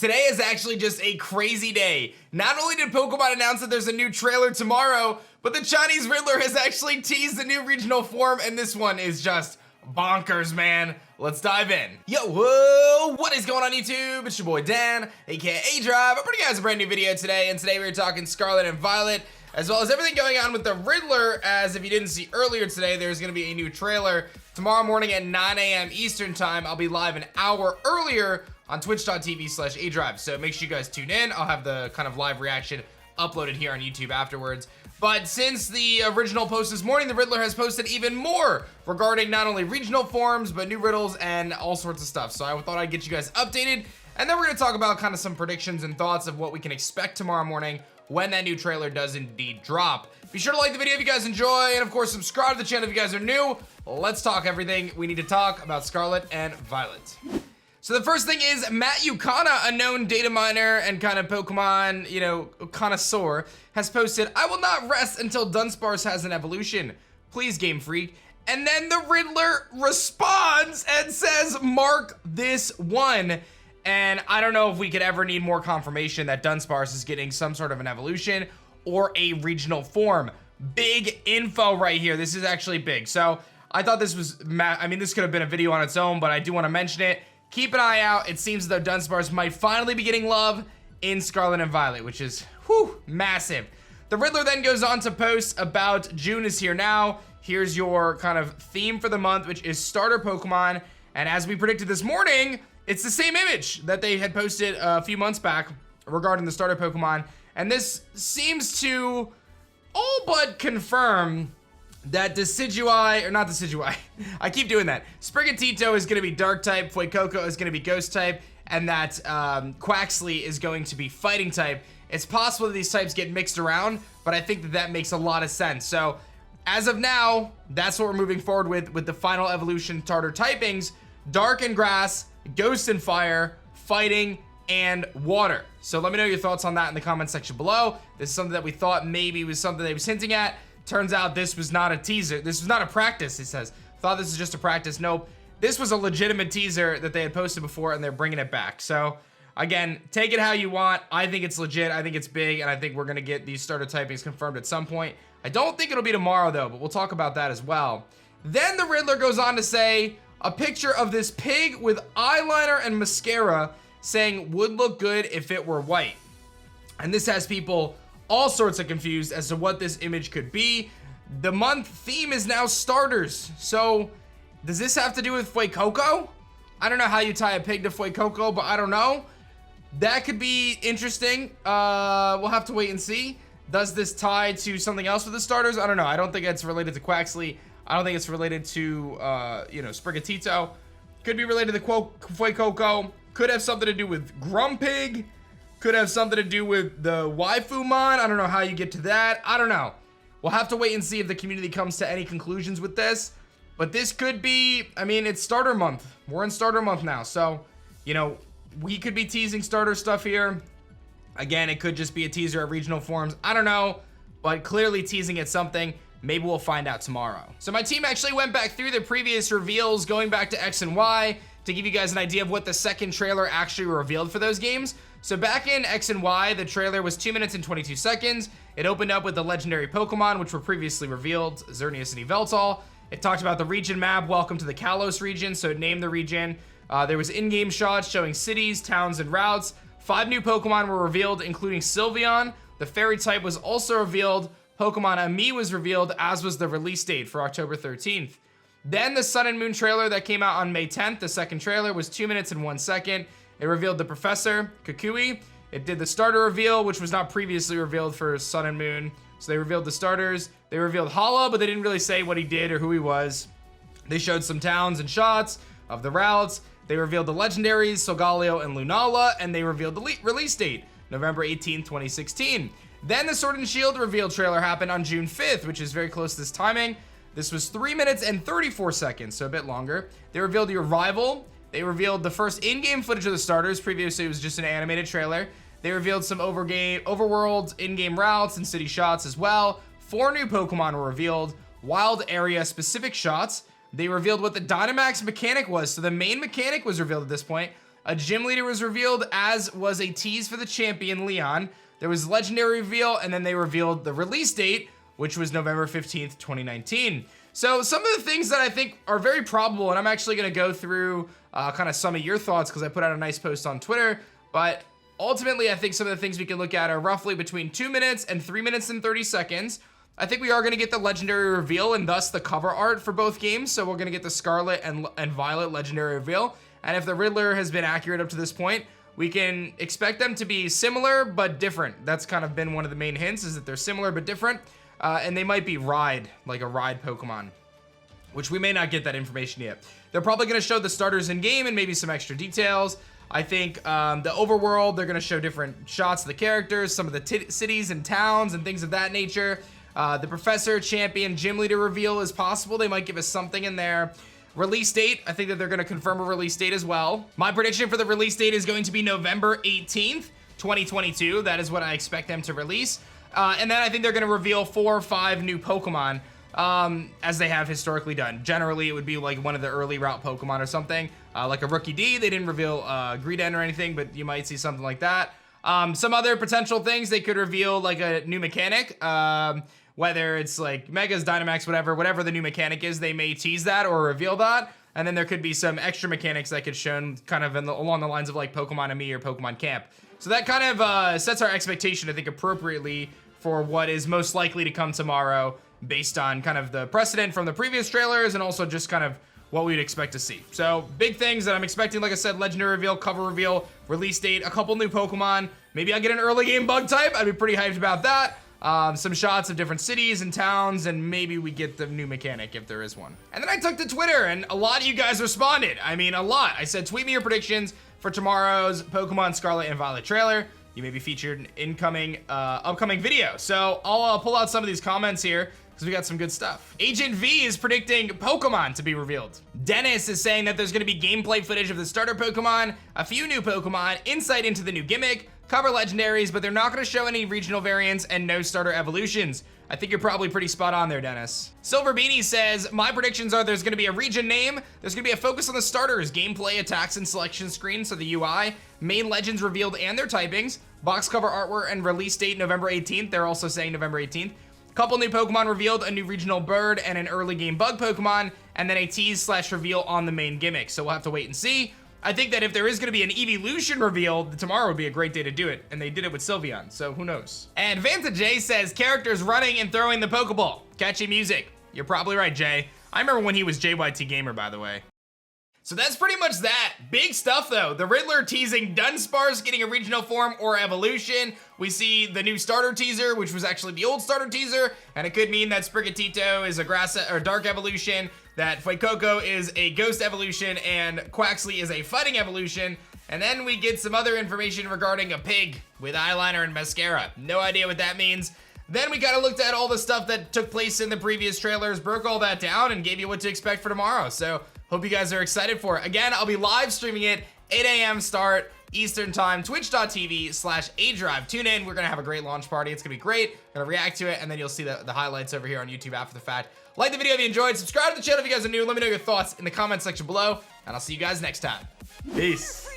Today is actually just a crazy day. Not only did Pokemon announce that there's a new trailer tomorrow, but the Chinese Riddler has actually teased the new regional form, and this one is just bonkers, man. Let's dive in. Yo, whoa, what is going on YouTube? It's your boy Dan, aka Drive. I'm bringing you guys a brand new video today, and today we're talking Scarlet and Violet, as well as everything going on with the Riddler, as if you didn't see earlier today, there's gonna be a new trailer. Tomorrow morning at 9 a.m. Eastern time, I'll be live an hour earlier on twitch.tv/adrive. So make sure you guys tune in. I'll have the kind of live reaction uploaded here on YouTube afterwards. But since the original post this morning, the Riddler has posted even more regarding not only regional forms, but new riddles and all sorts of stuff. So I thought I'd get you guys updated. And then we're gonna talk about kind of some predictions and thoughts of what we can expect tomorrow morning when that new trailer does indeed drop. Be sure to like the video if you guys enjoy, and of course subscribe to the channel if you guys are new. Let's talk everything we need to talk about Scarlet and Violet. So the first thing is Matt Yukana, a known data miner and kind of Pokemon, connoisseur, has posted, "I will not rest until Dunsparce has an evolution. Please, Game Freak." And then the Riddler responds and says, "Mark this one." And I don't know if we could ever need more confirmation that Dunsparce is getting some sort of an evolution or a regional form. Big info right here. This is actually big. So I thought this was, this could have been a video on its own, but I do want to mention it. Keep an eye out. It seems as though Dunsparce might finally be getting love in Scarlet and Violet, which is, massive. The Riddler then goes on to post about June is here now. Here's your kind of theme for the month, which is starter Pokemon. And as we predicted this morning, it's the same image that they had posted a few months back regarding the starter Pokemon. And this seems to all but confirm that I keep doing that. Sprigatito is going to be dark type, Fuecoco is going to be ghost type, and that Quaxly is going to be fighting type. It's possible that these types get mixed around, but I think that makes a lot of sense. So as of now, that's what we're moving forward with the final evolution starter typings: dark and grass, ghost and fire, fighting, and water. So let me know your thoughts on that in the comment section below. This is something that we thought maybe was something they was hinting at. Turns out this was not a teaser. This was not a practice, he says. Thought this was just a practice. Nope. This was a legitimate teaser that they had posted before, and they're bringing it back. So, again, take it how you want. I think it's legit. I think it's big, and I think we're going to get these starter typings confirmed at some point. I don't think it'll be tomorrow, though, but we'll talk about that as well. Then the Riddler goes on to say, a picture of this pig with eyeliner and mascara saying, would look good if it were white. And this has people all sorts of confused as to what this image could be. The month theme is now starters. So does this have to do with Fuecoco? I don't know how you tie a pig to Fuecoco, but I don't know. That could be interesting. We'll have to wait and see. Does this tie to something else with the starters? I don't know. I don't think it's related to Quaxly. I don't think it's related to, Sprigatito. Could be related to Fuecoco. Could have something to do with Grumpig. Could have something to do with the Waifumon. I don't know how you get to that. I don't know. We'll have to wait and see if the community comes to any conclusions with this. But this could be, it's starter month. We're in starter month now. So, we could be teasing starter stuff here. Again, it could just be a teaser of regional forms. I don't know. But clearly teasing at something. Maybe we'll find out tomorrow. So my team actually went back through the previous reveals, going back to X and Y, to give you guys an idea of what the second trailer actually revealed for those games. So back in X and Y, the trailer was 2 minutes and 22 seconds. It opened up with the legendary Pokemon, which were previously revealed, Xerneas and Yveltal. It talked about the region map, welcome to the Kalos region, so it named the region. There was in-game shots showing cities, towns, and routes. 5 new Pokemon were revealed, including Sylveon. The fairy type was also revealed. Pokemon Ami was revealed, as was the release date for October 13th. Then the Sun and Moon trailer that came out on May 10th, the second trailer, was 2 minutes and 1 second. It revealed the Professor, Kukui. It did the starter reveal, which was not previously revealed for Sun and Moon. So they revealed the starters. They revealed Hala, but they didn't really say what he did or who he was. They showed some towns and shots of the routes. They revealed the legendaries, Solgaleo and Lunala, and they revealed the release date, November 18th, 2016. Then the Sword and Shield reveal trailer happened on June 5th, which is very close to this timing. This was 3 minutes and 34 seconds, so a bit longer. They revealed your rival. They revealed the first in-game footage of the starters. Previously, it was just an animated trailer. They revealed some overworld in-game routes and city shots as well. 4 new Pokemon were revealed. Wild area specific shots. They revealed what the Dynamax mechanic was. So the main mechanic was revealed at this point. A gym leader was revealed, as was a tease for the champion, Leon. There was legendary reveal, and then they revealed the release date, which was November 15th, 2019. So some of the things that I think are very probable, and I'm actually gonna go through kind of some of your thoughts because I put out a nice post on Twitter, but ultimately I think some of the things we can look at are roughly between 2 minutes and 3 minutes and 30 seconds. I think we are gonna get the legendary reveal and thus the cover art for both games. So we're gonna get the Scarlet and Violet legendary reveal. And if the Riddler has been accurate up to this point, we can expect them to be similar but different. That's kind of been one of the main hints, is that they're similar but different. And they might be like a ride Pokemon, which we may not get that information yet. They're probably gonna show the starters in game and maybe some extra details. I think the overworld, they're gonna show different shots of the characters, some of the cities and towns and things of that nature. The professor, champion, gym leader reveal is possible. They might give us something in there. Release date, I think that they're gonna confirm a release date as well. My prediction for the release date is going to be November 18th, 2022. That is what I expect them to release. And then I think they're gonna reveal 4 or 5 new Pokemon, as they have historically done. Generally, it would be like one of the early route Pokemon or something, like a Rookie D. They didn't reveal Greedent or anything, but you might see something like that. Some other potential things, they could reveal like a new mechanic, whether it's like Megas, Dynamax, whatever the new mechanic is, they may tease that or reveal that. And then there could be some extra mechanics that could shown kind of along the lines of like Pokemon and Me or Pokemon Camp. So that kind of sets our expectation, I think, appropriately for what is most likely to come tomorrow, based on kind of the precedent from the previous trailers and also just kind of what we'd expect to see. So big things that I'm expecting, like I said, legendary reveal, cover reveal, release date, a couple new Pokemon. Maybe I'll get an early game bug type. I'd be pretty hyped about that. Some shots of different cities and towns, and maybe we get the new mechanic if there is one. And then I took to Twitter and a lot of you guys responded. I mean, a lot. I said, tweet me your predictions for tomorrow's Pokemon Scarlet and Violet trailer. You may be featured in upcoming video. So I'll pull out some of these comments here, because we got some good stuff. Agent V is predicting Pokemon to be revealed. Dennis is saying that there's gonna be gameplay footage of the starter Pokemon, a few new Pokemon, insight into the new gimmick, cover legendaries, but they're not gonna show any regional variants and no starter evolutions. I think you're probably pretty spot on there, Dennis. Silver Beanie says, my predictions are there's gonna be a region name, there's gonna be a focus on the starters, gameplay, attacks, and selection screen, so the UI, main legends revealed and their typings, box cover artwork and release date November 18th. They're also saying November 18th. Couple new Pokemon revealed, a new regional bird and an early game bug Pokemon, and then a tease/reveal on the main gimmick. So we'll have to wait and see. I think that if there is gonna be an Eeveelution reveal, tomorrow would be a great day to do it, and they did it with Sylveon, so who knows. And Vanta J says, characters running and throwing the Pokeball. Catchy music. You're probably right, Jay. I remember when he was JYT Gamer, by the way. So that's pretty much that. Big stuff though. The Riddler teasing Dunsparce getting a regional form or evolution. We see the new starter teaser, which was actually the old starter teaser, and it could mean that Sprigatito is a grass or dark evolution, that Fuecoco is a ghost evolution, and Quaxly is a fighting evolution. And then we get some other information regarding a pig with eyeliner and mascara. No idea what that means. Then we kind of looked at all the stuff that took place in the previous trailers, broke all that down, and gave you what to expect for tomorrow. So hope you guys are excited for it. Again, I'll be live streaming it, 8 a.m. start Eastern time, twitch.tv/ADrive. Tune in. We're going to have a great launch party. It's going to be great. Going to react to it, and then you'll see the highlights over here on YouTube after the fact. Like the video if you enjoyed. Subscribe to the channel if you guys are new. Let me know your thoughts in the comment section below, and I'll see you guys next time. Peace.